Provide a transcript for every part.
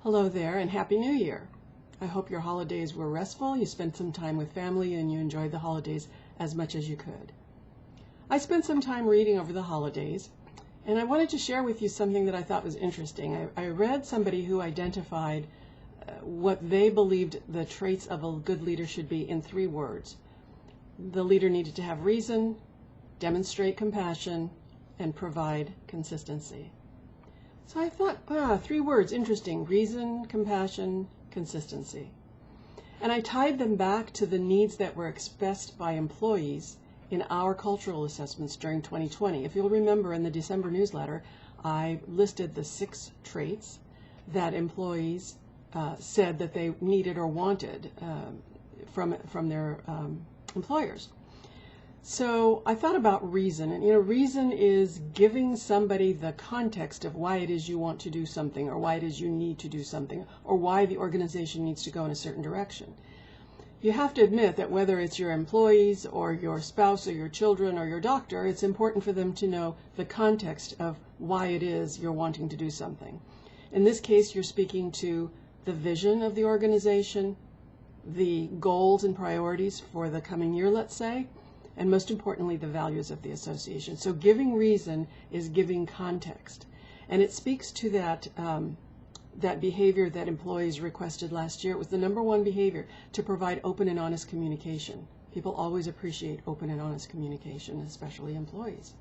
Hello there and Happy New Year. I hope your holidays were restful, you spent some time with family, and you enjoyed the holidays as much as you could. I spent some time reading over the holidays, and I wanted to share with you something that I thought was interesting. I read somebody who identified what they believed the traits of a good leader should be in 3 words. The leader needed to have reason, demonstrate compassion, and provide consistency. So I thought, 3 words, interesting: reason, compassion, consistency. And I tied them back to the needs that were expressed by employees in our cultural assessments during 2020. If you'll remember, in the December newsletter, I listed the 6 traits that employees said that they needed or wanted from their employers. So I thought about reason, and reason is giving somebody the context of why it is you want to do something, or why it is you need to do something, or why the organization needs to go in a certain direction. You have to admit that whether it's your employees or your spouse or your children or your doctor, it's important for them to know the context of why it is you're wanting to do something. In this case, you're speaking to the vision of the organization, the goals and priorities for the coming year, let's say, and most importantly, the values of the association. So giving reason is giving context. And it speaks to that, that behavior that employees requested last year. It was the #1 behavior, to provide open and honest communication. People always appreciate open and honest communication, especially employees.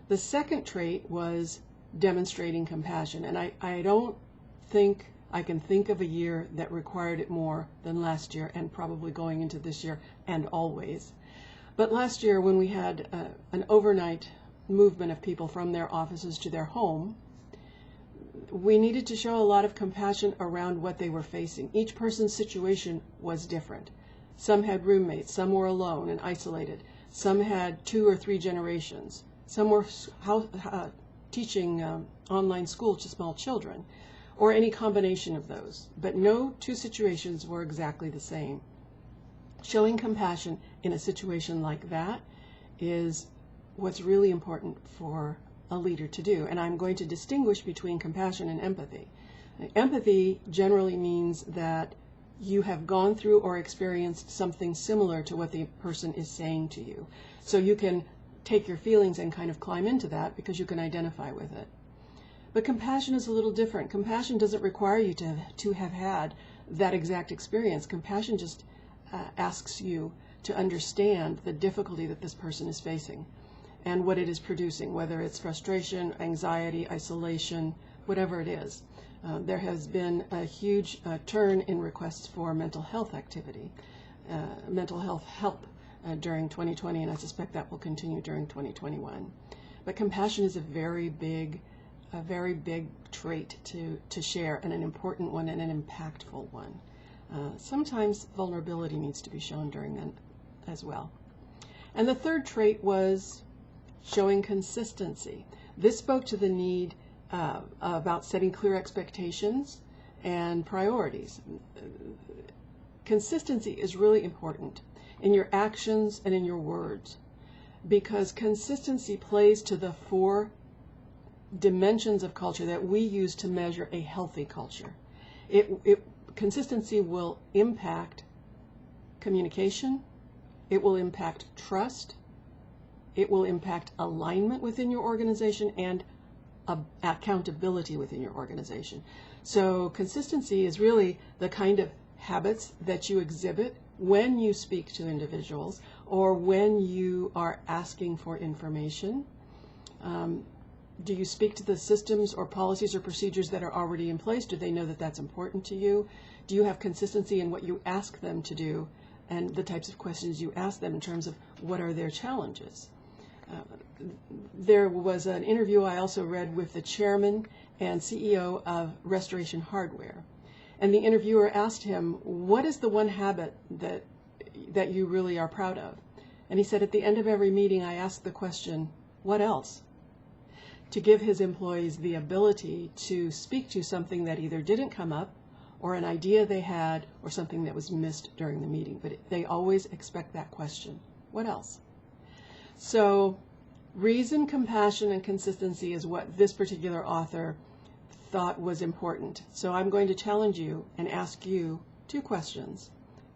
The second trait was demonstrating compassion. And I don't think I can think of a year that required it more than last year, and probably going into this year and always. But last year, when we had an overnight movement of people from their offices to their home, we needed to show a lot of compassion around what they were facing. Each person's situation was different. Some had roommates, some were alone and isolated, some had 2 or 3 generations, some were teaching online school to small children, or any combination of those. But no 2 situations were exactly the same. Showing compassion in a situation like that is what's really important for a leader to do. And I'm going to distinguish between compassion and empathy. Empathy generally means that you have gone through or experienced something similar to what the person is saying to you. So you can take your feelings and kind of climb into that because you can identify with it. But compassion is a little different. Compassion doesn't require you to have had that exact experience. Compassion just asks you to understand the difficulty that this person is facing and what it is producing, whether it's frustration, anxiety, isolation, whatever it is. There has been a huge turn in requests for mental health activity, mental health help during 2020, and I suspect that will continue during 2021. But compassion is a very big trait to share, and an important one and an impactful one. Sometimes vulnerability needs to be shown during that as well. And the third trait was showing consistency. This spoke to the need about setting clear expectations and priorities. Consistency is really important in your actions and in your words, because consistency plays to the 4 dimensions of culture that we use to measure a healthy culture. Consistency will impact communication, it will impact trust, it will impact alignment within your organization, and accountability within your organization. So consistency is really the kind of habits that you exhibit when you speak to individuals or when you are asking for information. Do you speak to the systems or policies or procedures that are already in place? Do they know that that's important to you? Do you have consistency in what you ask them to do and the types of questions you ask them in terms of what are their challenges? There was an interview I also read with the chairman and CEO of Restoration Hardware. And the interviewer asked him, what is the one habit that you really are proud of? And he said, at the end of every meeting, I ask the question, what else? To give his employees the ability to speak to something that either didn't come up, or an idea they had, or something that was missed during the meeting. But they always expect that question. What else? So reason, compassion, and consistency is what this particular author thought was important. So I'm going to challenge you and ask you 2 questions.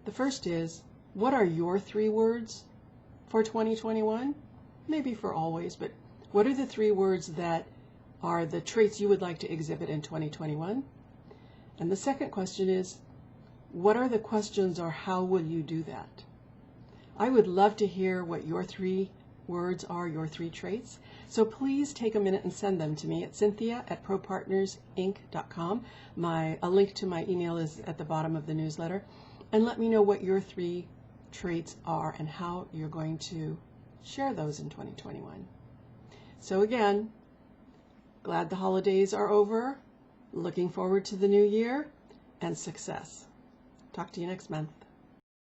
The first is, what are your 3 words for 2021? Maybe for always, but what are the 3 words that are the traits you would like to exhibit in 2021? And the second question is, what are the questions or how will you do that? I would love to hear what your 3 words are, your 3 traits. So please take a minute and send them to me at cynthia@propartnersinc.com. A link to my email is at the bottom of the newsletter. And let me know what your 3 traits are and how you're going to share those in 2021. So again, glad the holidays are over. Looking forward to the new year and success. Talk to you next month.